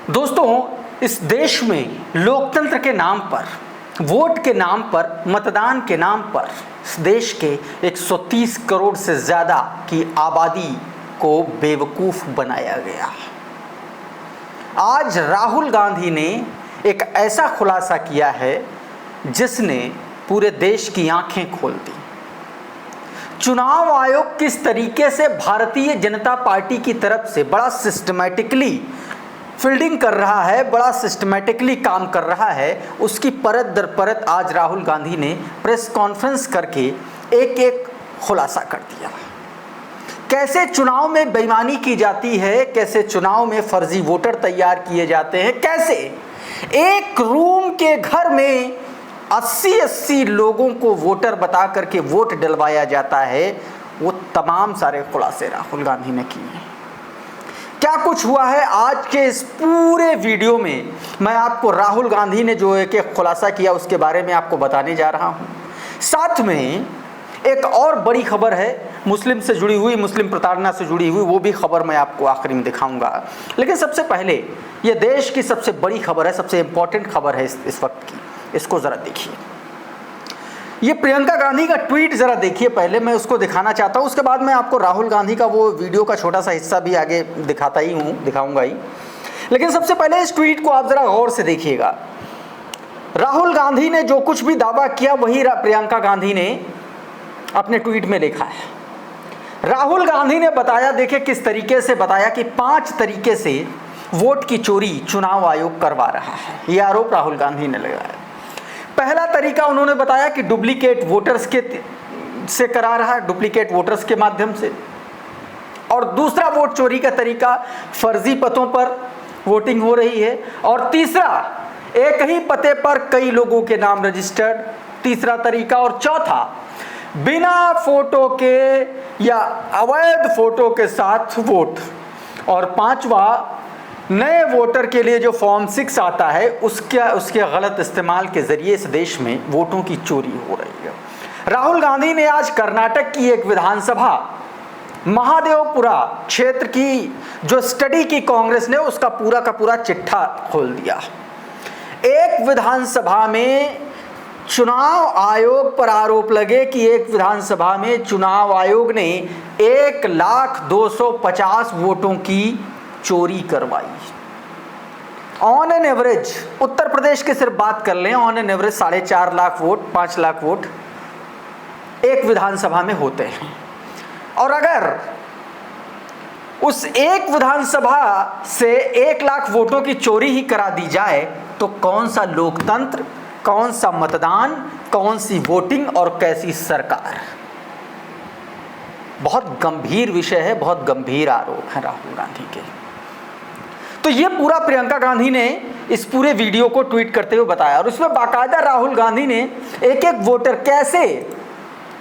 दोस्तों, इस देश में लोकतंत्र के नाम पर, वोट के नाम पर, मतदान के नाम पर इस देश के 130 करोड़ से ज़्यादा की आबादी को बेवकूफ़ बनाया गया। आज राहुल गांधी ने एक ऐसा खुलासा किया है जिसने पूरे देश की आंखें खोल दी। चुनाव आयोग किस तरीके से भारतीय जनता पार्टी की तरफ से बड़ा सिस्टमैटिकली फील्डिंग कर रहा है, बड़ा सिस्टमैटिकली काम कर रहा है, उसकी परत दर परत आज राहुल गांधी ने प्रेस कॉन्फ्रेंस करके एक एक खुलासा कर दिया। कैसे चुनाव में बेईमानी की जाती है, कैसे चुनाव में फर्जी वोटर तैयार किए जाते हैं, कैसे एक रूम के घर में 80-80 लोगों को वोटर बता करके वोट डलवाया जाता है, वो तमाम सारे खुलासे राहुल गांधी ने किए हैं। क्या कुछ हुआ है आज के इस पूरे वीडियो में मैं आपको राहुल गांधी ने जो एक खुलासा किया उसके बारे में आपको बताने जा रहा हूं। साथ में एक और बड़ी खबर है मुस्लिम से जुड़ी हुई, मुस्लिम प्रताड़ना से जुड़ी हुई, वो भी खबर मैं आपको आखिरी में दिखाऊंगा। लेकिन सबसे पहले ये देश की सबसे बड़ी खबर है, सबसे इंपॉर्टेंट खबर है इस वक्त की, इसको ज़रा देखिए। ये प्रियंका गांधी का ट्वीट ज़रा देखिए, पहले मैं उसको दिखाना चाहता हूँ, उसके बाद मैं आपको राहुल गांधी का वो वीडियो का छोटा सा हिस्सा भी आगे दिखाऊंगा ही। लेकिन सबसे पहले इस ट्वीट को आप ज़रा गौर से देखिएगा। राहुल गांधी ने जो कुछ भी दावा किया वही प्रियंका गांधी ने अपने ट्वीट में लिखा है। राहुल गांधी ने बताया, देखिए किस तरीके से बताया कि 5 तरीके से वोट की चोरी चुनाव आयोग करवा रहा है। यह आरोप राहुल गांधी ने लगाया। पहला तरीका उन्होंने बताया कि डुप्लीकेट वोटर्स से करा रहा है, डुप्लीकेट वोटर्स के माध्यम से। और दूसरा वोट चोरी का तरीका, फर्जी पतों पर वोटिंग हो रही है। और तीसरा, एक ही पते पर कई लोगों के नाम रजिस्टर्ड, तीसरा तरीका। और चौथा, बिना फोटो के या अवैध फोटो के साथ वोट। और पांचवा, नए वोटर के लिए जो फॉर्म 6 आता है उसके गलत इस्तेमाल के जरिए इस देश में वोटों की चोरी हो रही है। राहुल गांधी ने आज कर्नाटक की एक विधानसभा महादेवपुरा क्षेत्र की जो स्टडी की कांग्रेस ने उसका पूरा का पूरा चिट्ठा खोल दिया। एक विधानसभा में चुनाव आयोग पर आरोप लगे कि एक विधानसभा में चुनाव आयोग ने 1,250,000 वोटों की चोरी करवाई। On an average Uttar Pradesh की सिर्फ बात कर लें, on an average 4.5 lakh vote, 5 lakh vote एक विधानसभा में होते हैं। और अगर उस एक विधानसभा से 1 लाख वोटों की चोरी ही करा दी जाए तो कौन सा लोकतंत्र, कौन सा मतदान, कौन सी वोटिंग और कैसी सरकार। बहुत गंभीर विषय है, बहुत गंभीर आरोप है राहुल गांधी के। तो ये पूरा प्रियंका गांधी ने इस पूरे वीडियो को ट्वीट करते हुए बताया। और उसमें बाकायदा राहुल गांधी ने एक एक वोटर, कैसे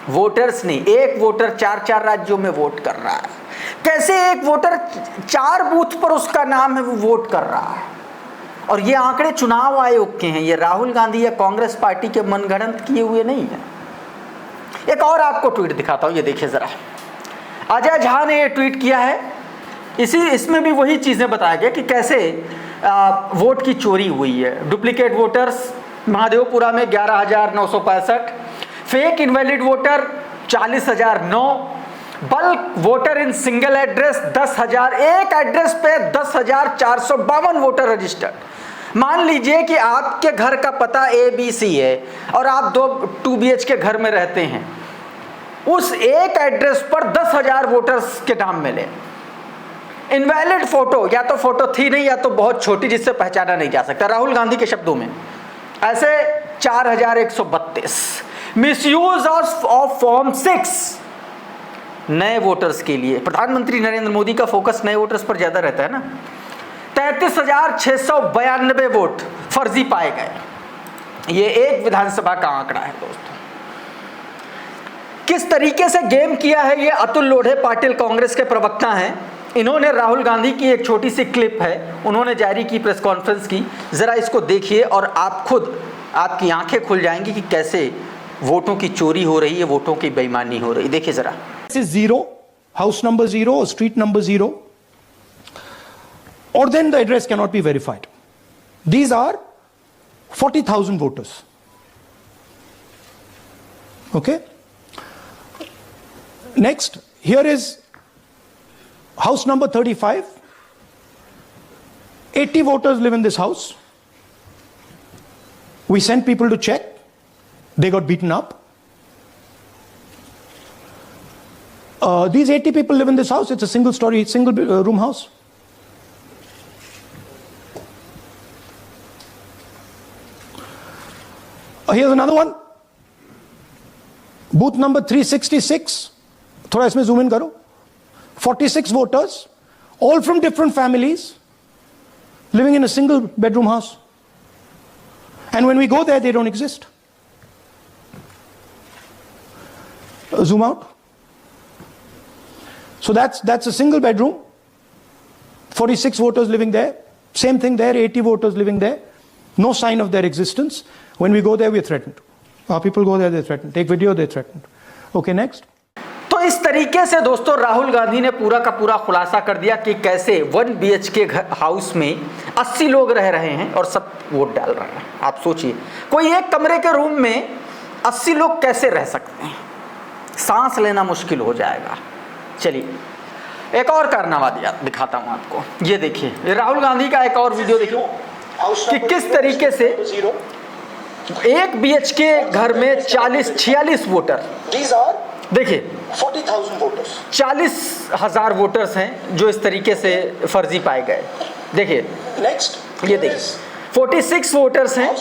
वोटर्स ने, एक वोटर 4-4 राज्यों में वोट कर रहा है, कैसे एक वोटर 4 बूथ पर उसका नाम है वो वोट कर रहा है। और ये आंकड़े चुनाव आयोग के हैं, ये राहुल गांधी या कांग्रेस पार्टी के मनगढ़ंत किए हुए नहीं है। एक और आपको ट्वीट दिखाता हूं, ये देखिए जरा। अजय झा ने ये ट्वीट किया है, इसमें भी वही चीज़ें बताया गया कि कैसे वोट की चोरी हुई है। डुप्लीकेट वोटर्स महादेवपुरा में 11,965, fake invalid voter 40,009, bulk voter in single address 10,000, एक एड्रेस पे 10,452 वोटर रजिस्टर्ड। मान लीजिए कि आपके घर का पता ABC है और आप 2 BHK घर में रहते हैं, उस एक एड्रेस पर 10,000 वोटर्स के नाम मिले। इनवैलिड फोटो, या तो फोटो थी नहीं या तो बहुत छोटी जिससे पहचाना नहीं जा सकता। राहुल गांधी के शब्दों में ऐसे 4,132। मिसयूज ऑफ फॉर्म 6 नए वोटर्स के लिए। प्रधानमंत्री नरेंद्र मोदी का फोकस नए वोटर्स पर ज्यादा रहता है ना। 33,692 वोट फर्जी पाए गए। ये एक विधानसभा का आंकड़ा है दोस्तों। किस तरीके से गेम किया है ये अतुल लोढ़े पाटिल कांग्रेस के प्रवक्ता हैं। इन्होंने राहुल गांधी की एक छोटी सी क्लिप है, उन्होंने जारी की प्रेस कॉन्फ्रेंस की, जरा इसको देखिए और आप खुद, आपकी आंखें खुल जाएंगी कि कैसे वोटों की चोरी हो रही है, वोटों की बेईमानी हो रही है। देखिए जरा। 0, house number 0, street number 0, or then the address cannot be verified. These are 40,000 voters. Okay. Next, here is house number 35. 80 voters live in this house. We sent people to check. They got beaten up. These 80 people live in this house. It's a single story, single room house. Here's another one. Booth number 366. थोड़ा इसमें zoom in करो. 46 voters, all from different families, living in a single bedroom house. And when we go there, they don't exist. Zoom out. So that's a single bedroom. 46 voters living there. Same thing there, 80 voters living there. No sign of their existence. When we go there, we're threatened. Our people go there, they're threatened. Take video, they're threatened. Okay, next. तो इस तरीके से दोस्तों राहुल गांधी ने पूरा का पूरा खुलासा कर दिया कि कैसे 1 BHK हाउस में 80 लोग रह रहे हैं और सब वोट डाल रहे हैं। आप सोचिए, कोई एक कमरे के रूम में 80 लोग कैसे रह सकते हैं? सांस लेना मुश्किल हो जाएगा। चलिए एक और कारनामा दिखाता हूं आपको। ये देखिए, ये राहुल गांधी का एक और वीडियो देखिए कि किस तरीके से 1 BHK घर में 46 वोटर, देखिए 40,000 वोटर्स हैं जो इस तरीके से फर्जी पाए गए। देखिए नेक्स्ट, ये देखिए 46 वोटर्स हैं।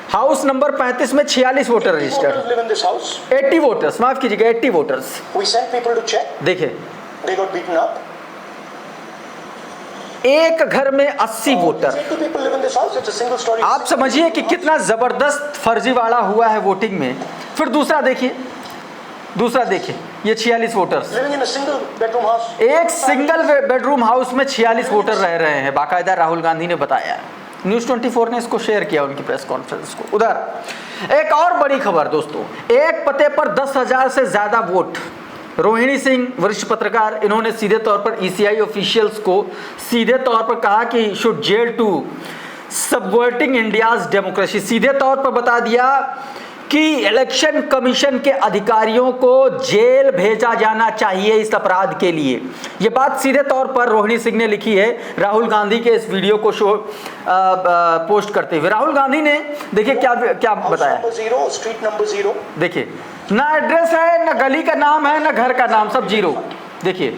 हाउस नंबर 35 में 46 वोटर रजिस्टर्ड। 80 वोटर्स, माफ कीजिएगा, 80 वोटर्स। देखिए एक घर में 80 वोटर। आप समझिए कि कितना जबरदस्त फर्जीवाड़ा हुआ है वोटिंग में। फिर दूसरा देखिए, ये 46 वोटर्स एक सिंगल बेडरूम हाउस में 46 वोटर रह रहे हैं, बाकायदा राहुल गांधी ने बताया। न्यूज़ 24 ने इसको शेयर किया उनकी प्रेस कॉन्फ्रेंस को। उधर एक और बड़ी खबर दोस्तों, एक पते पर 10,000 से ज्यादा वोट। रोहिणी सिंह वरिष्ठ पत्रकार, इन्होंने सीधे तौर पर ECI ऑफिशियल्स को सीधे तौर पर कहा कि should jail to subverting India's democracy. सीधे तौर पर बता दिया कि इलेक्शन कमीशन के अधिकारियों को जेल भेजा जाना चाहिए इस अपराध के लिए। ये बात सीधे तौर पर रोहिणी सिंह ने लिखी है राहुल गांधी के इस वीडियो को पोस्ट करते हुए। राहुल गांधी ने देखिए क्या बताया। स्ट्रीट नंबर 0, देखिए ना एड्रेस है, ना गली का नाम है, ना घर का नाम, सब 0। देखिए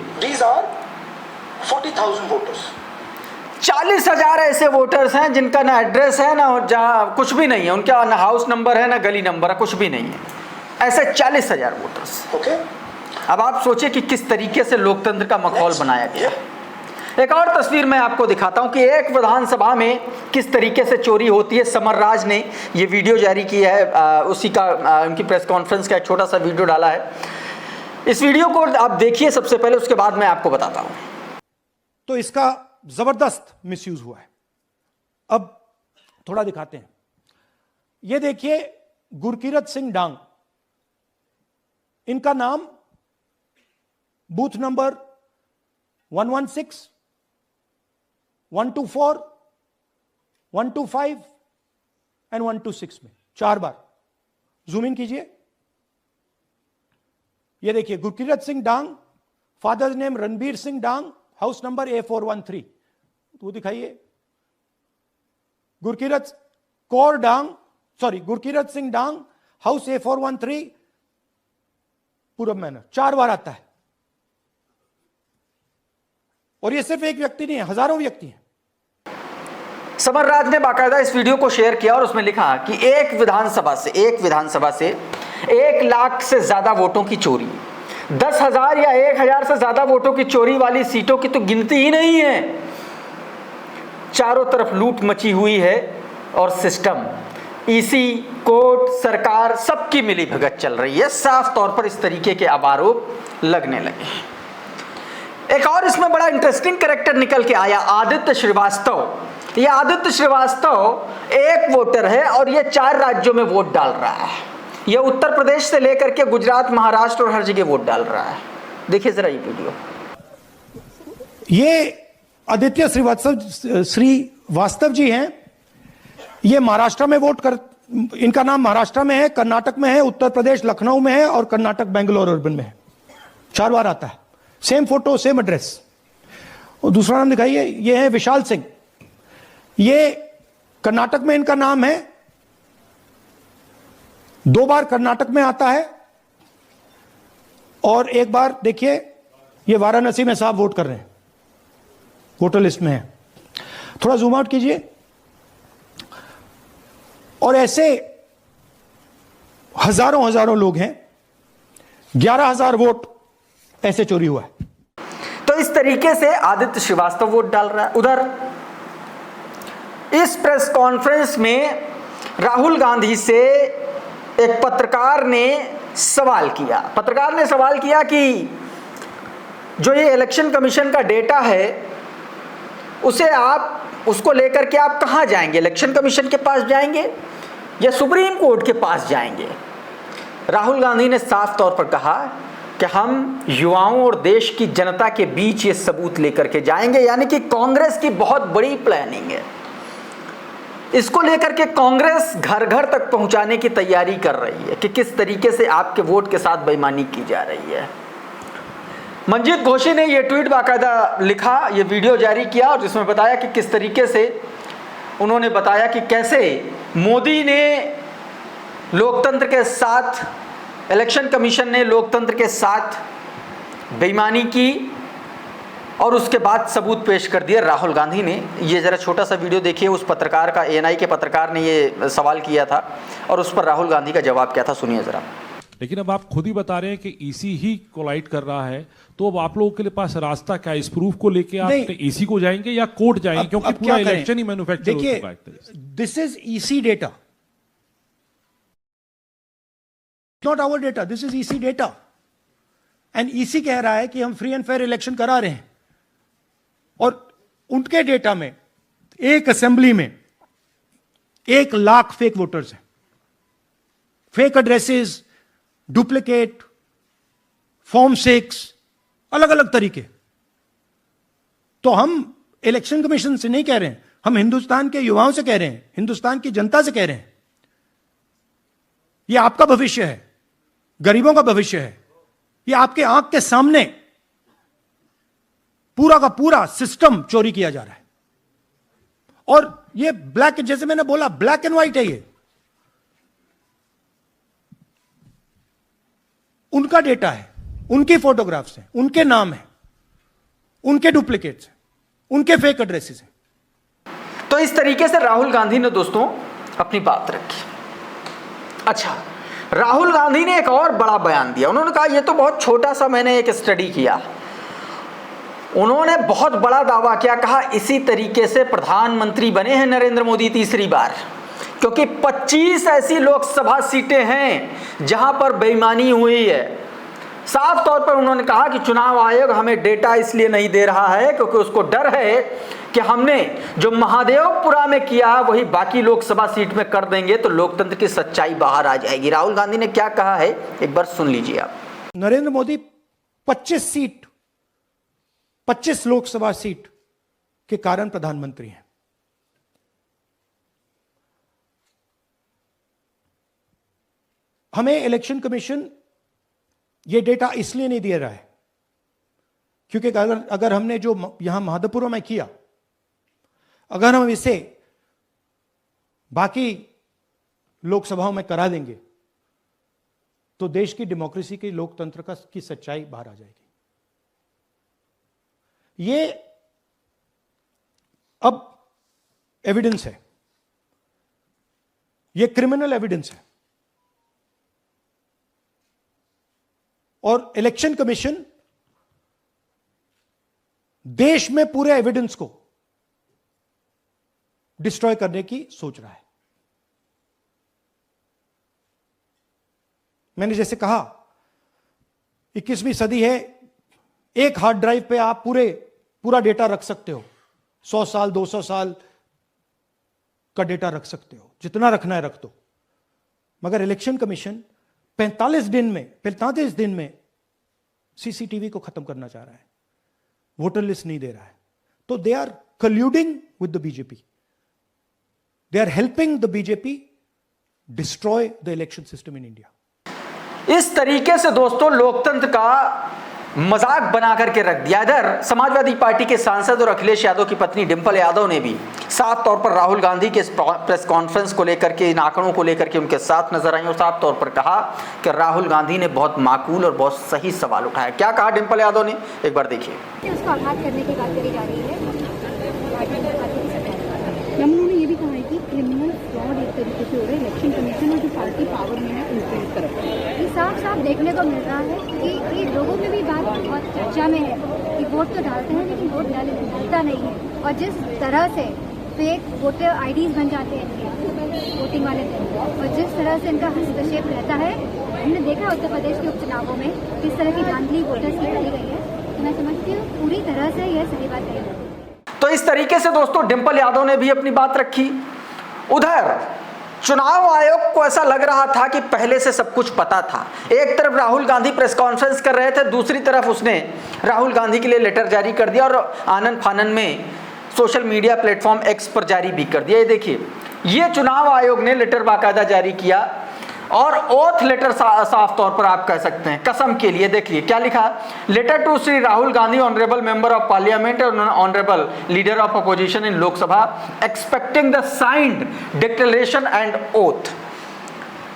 40,000 वोटर्स, 40,000 ऐसे वोटर्स हैं जिनका ना एड्रेस है, ना जहाँ कुछ भी नहीं है, उनका ना हाउस नंबर है, ना गली नंबर है, कुछ भी नहीं है। ऐसे 40,000 वोटर्स। ओके, अब आप सोचिए कि किस तरीके से लोकतंत्र का माहौल बनाया गया। एक और तस्वीर मैं आपको दिखाता हूं कि एक विधानसभा में किस तरीके से चोरी होती है। समर राज ने ये वीडियो जारी किया है, उसी का उनकी प्रेस कॉन्फ्रेंस का एक छोटा सा वीडियो डाला है। इस वीडियो को आप देखिए सबसे पहले, उसके बाद मैं आपको बताता हूं। तो इसका जबरदस्त मिसयूज हुआ है। अब थोड़ा दिखाते हैं। ये देखिए गुरकीरत सिंह डांग, इनका नाम बूथ नंबर 116, 124, 125 एंड 126 में 4 बार जूम इन कीजिए। ये देखिए गुरकीरत सिंह डांग, फादर्स नेम रणबीर सिंह डांग, हाउस नंबर A413, तो दिखाइए। गुरकीरत सिंह डांग, हाउस A413, पूरब मैनर, 4 बार आता है। और ये सिर्फ एक व्यक्ति नहीं है, हजारों व्यक्ति हैं। समर राज ने बाकायदा इस वीडियो को शेयर किया और उसमें लिखा कि एक विधानसभा से 1 लाख से ज्यादा वोटों की चोरी, 10,000 या 1,000 से ज्यादा वोटों की चोरी वाली सीटों की तो गिनती ही नहीं है। चारों तरफ लूट मची हुई है और सिस्टम, EC, कोर्ट, सरकार, सबकी मिली भगत चल रही है। साफ तौर पर इस तरीके के आरोप लगने लगे। एक और इसमें बड़ा इंटरेस्टिंग कैरेक्टर निकल के आया, आदित्य श्रीवास्तव। ये आदित्य श्रीवास्तव एक वोटर है और ये 4 राज्यों में वोट डाल रहा है। ये उत्तर प्रदेश से लेकर के गुजरात, महाराष्ट्र और हर जगह वोट डाल रहा है। देखिए जरा ये वीडियो। ये आदित्य श्रीवास्तव जी हैं, ये महाराष्ट्र में वोट कर, इनका नाम महाराष्ट्र में है, कर्नाटक में है, उत्तर प्रदेश लखनऊ में है और कर्नाटक बेंगलोर अर्बन में है। 4 बार आता है, सेम फोटो सेम एड्रेस। और दूसरा नाम दिखाइए, ये है विशाल सिंह, ये कर्नाटक में इनका नाम है, 2 बार कर्नाटक में आता है और 1 बार देखिए ये वाराणसी में साहब वोट कर रहे हैं, वोटर लिस्ट में है। थोड़ा जूम आउट कीजिए। और ऐसे हजारों लोग हैं, 11,000 वोट ऐसे चोरी हुआ है। तो इस तरीके से आदित्य श्रीवास्तव वोट डाल रहा है। उधर इस प्रेस कॉन्फ्रेंस में राहुल गांधी से एक पत्रकार ने सवाल किया। पत्रकार ने सवाल किया कि जो ये इलेक्शन कमीशन का डेटा है उसे उसको लेकर के आप कहां जाएंगे, इलेक्शन कमीशन के पास जाएंगे या सुप्रीम कोर्ट के पास जाएंगे। राहुल गांधी ने साफ तौर पर कहा कि हम युवाओं और देश की जनता के बीच ये सबूत लेकर के जाएंगे, यानी कि कांग्रेस की बहुत बड़ी प्लानिंग है। इसको लेकर के कांग्रेस घर घर तक पहुंचाने की तैयारी कर रही है कि किस तरीके से आपके वोट के साथ बेईमानी की जा रही है। मंजीत घोषी ने यह ट्वीट बाकायदा लिखा, ये वीडियो जारी किया और जिसमें बताया कि किस तरीके से उन्होंने बताया कि कैसे मोदी ने लोकतंत्र के साथ, इलेक्शन कमीशन ने लोकतंत्र के साथ बेईमानी की और उसके बाद सबूत पेश कर दिया राहुल गांधी ने। ये जरा छोटा सा वीडियो देखिए, उस पत्रकार का, एएनआई के पत्रकार ने ये सवाल किया था और उस पर राहुल गांधी का जवाब क्या था, सुनिए जरा। लेकिन अब आप खुद ही बता रहे हैं कि ईसी ही कोलाइड कर रहा है, तो अब आप लोगों के लिए पास रास्ता क्या है? इस प्रूफ को लेके आप ईसी को जाएंगे या कोर्ट जाएंगे? क्योंकि पूरा इलेक्शन ही मैन्युफैक्चर हो चुका है। This is EC data, not our data, this is EC data. And EC कह रहा है कि हम फ्री एंड फेयर इलेक्शन करा रहे हैं और उनके डेटा में एक असेंबली में 1 लाख फेक वोटर्स हैं, फेक एड्रेसेस, डुप्लीकेट फॉर्म 6, अलग अलग तरीके। तो हम इलेक्शन कमीशन से नहीं कह रहे हैं, हम हिंदुस्तान के युवाओं से कह रहे हैं, हिंदुस्तान की जनता से कह रहे हैं, यह आपका भविष्य है, गरीबों का भविष्य है। यह आपके आंख के सामने पूरा का पूरा सिस्टम चोरी किया जा रहा है और यह ब्लैक, जैसे मैंने बोला, ब्लैक एंड व्हाइट है। ये उनका डेटा है, उनकी फोटोग्राफ्स हैं, उनके नाम हैं, उनके डुप्लीकेट्स हैं, उनके फेक एड्रेसेस हैं। तो इस तरीके से राहुल गांधी ने दोस्तों अपनी बात रखी। अच्छा, राहुल गांधी ने एक और बड़ा बयान दिया। उन्होंने कहा, यह तो बहुत छोटा सा मैंने एक स्टडी किया, उन्होंने बहुत बड़ा दावा किया, कहा इसी तरीके से प्रधानमंत्री बने हैं नरेंद्र मोदी तीसरी बार, क्योंकि 25 ऐसी लोकसभा सीटें हैं जहां पर बेईमानी हुई है। साफ तौर पर उन्होंने कहा कि चुनाव आयोग हमें डेटा इसलिए नहीं दे रहा है क्योंकि उसको डर है कि हमने जो महादेवपुरा में किया वही बाकी लोकसभा सीट में कर देंगे तो लोकतंत्र की सच्चाई बाहर आ जाएगी। राहुल गांधी ने क्या कहा है, एक बार सुन लीजिए आप। नरेंद्र मोदी 25 लोकसभा सीट के कारण प्रधानमंत्री हैं। हमें इलेक्शन कमीशन यह डेटा इसलिए नहीं दे रहा है क्योंकि अगर हमने जो यहां महादेवपुरा में किया, अगर हम इसे बाकी लोकसभाओं में करा देंगे तो देश की डेमोक्रेसी की, लोकतंत्र की सच्चाई बाहर आ जाएगी। ये अब एविडेंस है, ये क्रिमिनल एविडेंस है और इलेक्शन कमीशन देश में पूरे एविडेंस को डिस्ट्रॉय करने की सोच रहा है। मैंने जैसे कहा 21वीं सदी है, एक हार्ड ड्राइव पे आप पूरा डेटा रख सकते हो, 100 साल 200 साल का डेटा रख सकते हो, जितना रखना है रख दो। मगर इलेक्शन कमीशन 45 दिन में सीसीटीवी को खत्म करना चाह रहा है, वोटर लिस्ट नहीं दे रहा है। तो they are colluding with the BJP, they are helping the BJP destroy the election system in India. इस तरीके से दोस्तों लोकतंत्र का मजाक बना करके रख दिया। इधर समाजवादी पार्टी के सांसद और अखिलेश यादव की पत्नी डिंपल यादव ने भी साफ तौर पर राहुल गांधी के प्रेस कॉन्फ्रेंस को लेकर के, इन आंकड़ों को लेकर के उनके साथ नजर आई और साफ तौर पर कहा कि राहुल गांधी ने बहुत माकूल और बहुत सही सवाल उठाया। क्या कहा डिंपल यादव ने, एक बार देखिए। उसको आघात करने की बात करी जा रही है। उन्होंने ये भी कहा है कि क्रिमिनल फ्रॉड एक तरीके से हो रहा है, इलेक्शन कमीशन और जो पार्टी पावर में है उनकी तरफ। ये साफ साफ देखने को मिल रहा है कि लोगों में भी बात बहुत चर्चा में है कि वोट तो डालते हैं लेकिन वोट डालता नहीं है, और जिस तरह से फेक वोटर आईडीज बन जाते हैं इनके वोटिंग वाले दिन, और जिस तरह से इनका हस्तक्षेप रहता है, हमने देखा उत्तर प्रदेश के उपचुनावों में किस तरह की धांधली वोटर्स की करी गई है। तो मैं समझती हूँ पूरी तरह से यह सही बात कही है। तो इस तरीके से दोस्तों डिंपल यादव ने भी अपनी बात रखी। उधर चुनाव आयोग को ऐसा लग रहा था कि पहले से सब कुछ पता था। एक तरफ राहुल गांधी प्रेस कॉन्फ्रेंस कर रहे थे, दूसरी तरफ उसने राहुल गांधी के लिए लेटर जारी कर दिया और आनन फानन में सोशल मीडिया प्लेटफॉर्म एक्स पर जारी भी कर दिया। ये देखिए, ये चुनाव आयोग ने लेटर बाकायदा जारी किया और ओथ लेटर साफ तौर पर आप कह सकते हैं, कसम के लिए। देखिए क्या लिखा, letter to Shri Rahul Gandhi honourable member of parliament और honourable leader of opposition in Lok Sabha expecting the signed declaration and oath.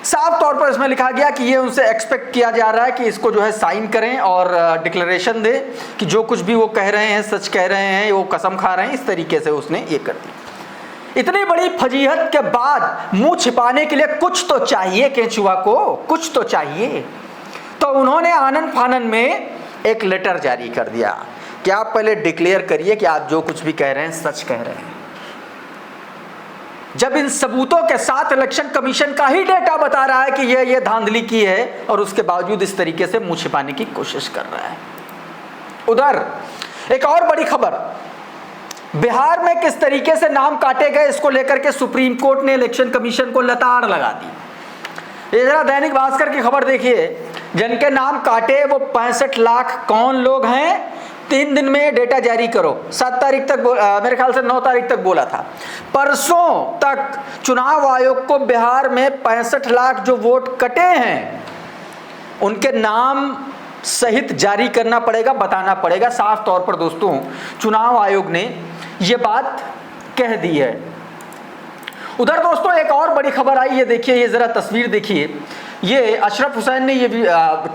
साफ तौर पर इसमें लिखा गया कि ये उनसे एक्सपेक्ट किया जा रहा है कि इसको जो है साइन करें और डिक्लेरेशन दे कि जो कुछ भी वो कह रहे हैं सच कह रहे हैं, वो कसम खा रहे हैं। इस तरीके से उसने ये कर दी। इतनी बड़ी फजीहत के बाद मुंह छिपाने के लिए कुछ तो चाहिए केंचुआ को, कुछ तो चाहिए। तो उन्होंने आनन फानन में एक लेटर जारी कर दिया कि आप पहले डिक्लेयर करिए कि आप जो कुछ भी कह रहे हैं सच कह रहे हैं। जब इन सबूतों के साथ इलेक्शन कमीशन का ही डेटा बता रहा है कि ये धांधली की है, और उसके बावजूद इस तरीके से मुंह छिपाने की कोशिश कर रहा है। उधर एक और बड़ी खबर, बिहार में किस तरीके से नाम काटे गए इसको लेकर के सुप्रीम कोर्ट ने इलेक्शन कमीशन को लताड़ लगा दी। ये जरा दैनिक भास्कर की खबर देखिए, जिनके नाम काटे वो 65 लाख कौन लोग हैं। 3 दिन में डेटा जारी करो। 7 तारीख तक मेरे ख्याल से 9 तारीख तक बोला था। परसों तक चुनाव आयोग को बिहार में 65 लाख जो वोट कटे हैं उनके नाम सहित जारी करना पड़ेगा, बताना पड़ेगा। साफ तौर पर दोस्तों चुनाव आयोग ने ये बात कह दी है। उधर दोस्तों एक और बड़ी खबर आई, ये देखिए, ये जरा तस्वीर देखिए। ये अशरफ हुसैन ने ये भी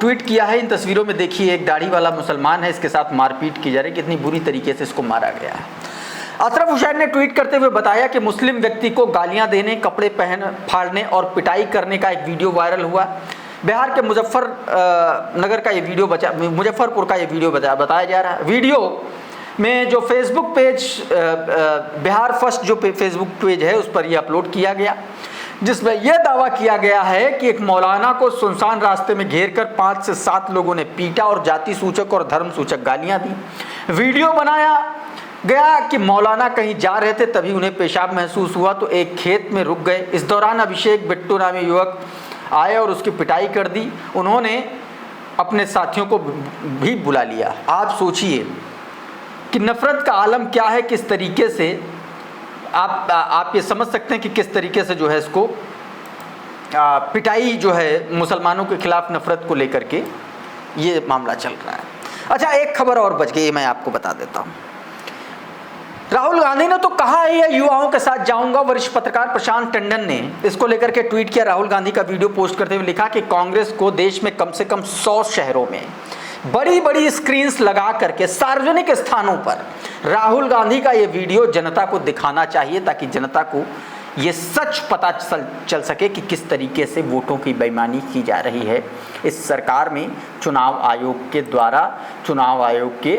ट्वीट किया है। इन तस्वीरों में देखिए, एक दाढ़ी वाला मुसलमान है, इसके साथ मारपीट की जा रही है, कितनी बुरी तरीके से इसको मारा गया है। अशरफ हुसैन ने ट्वीट करते हुए बताया कि मुस्लिम व्यक्ति को गालियां देने, कपड़े पहन फाड़ने और पिटाई करने का एक वीडियो वायरल हुआ। बिहार के मुजफ्फरपुर का ये वीडियो बताया जा रहा है। वीडियो में जो फेसबुक पेज बिहार फर्स्ट जो फेसबुक पेज है उस पर ये अपलोड किया गया, जिसमें यह दावा किया गया है कि एक मौलाना को सुनसान रास्ते में घेरकर 5 से 7 लोगों ने पीटा और जाति सूचक और धर्म सूचक गालियां दी। वीडियो बनाया गया कि मौलाना कहीं जा रहे थे, तभी उन्हें पेशाब महसूस हुआ तो एक खेत में रुक गए। इस दौरान अभिषेक बिट्टू नामी युवक आए और उसकी पिटाई कर दी। उन्होंने अपने साथियों को भी बुला लिया। आप सोचिए कि नफरत का आलम क्या है, किस तरीके से आप ये समझ सकते हैं कि किस तरीके से जो है इसको पिटाई जो है मुसलमानों के खिलाफ नफरत को लेकर के ये मामला चल रहा है। अच्छा, एक खबर और बच गई, मैं आपको बता देता हूँ। राहुल गांधी ने तो कहा है ये युवाओं के साथ जाऊंगा। वरिष्ठ पत्रकार प्रशांत टंडन ने इसको लेकर के ट्वीट किया। राहुल गांधी का वीडियो पोस्ट करते हुए लिखा कि कांग्रेस को देश में कम से कम 100 शहरों में बड़ी बड़ी स्क्रीन्स लगा करके सार्वजनिक स्थानों पर राहुल गांधी का ये वीडियो जनता को दिखाना चाहिए, ताकि जनता को ये सच पता चल सके कि किस तरीके से वोटों की बेईमानी की जा रही है इस सरकार में, चुनाव आयोग के द्वारा, चुनाव आयोग के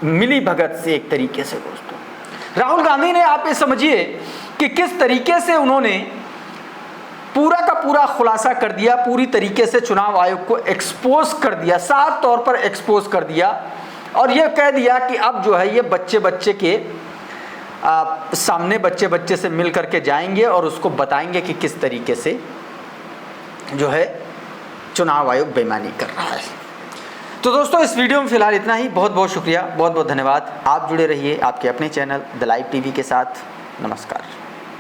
मिली भगत से। एक तरीके से दोस्तों राहुल गांधी ने, आप ये समझिए कि किस तरीके से उन्होंने पूरा का पूरा खुलासा कर दिया, पूरी तरीके से चुनाव आयोग को एक्सपोज कर दिया, साफ तौर पर एक्सपोज कर दिया, और ये कह दिया कि अब जो है ये बच्चे के सामने बच्चे से मिल करके जाएंगे और उसको बताएंगे कि किस तरीके से जो है चुनाव आयोग बेईमानी कर रहा है। तो दोस्तों इस वीडियो में फिलहाल इतना ही। बहुत बहुत शुक्रिया, बहुत बहुत धन्यवाद। आप जुड़े रहिए आपके अपने चैनल द लाइव टीवी के साथ। नमस्कार।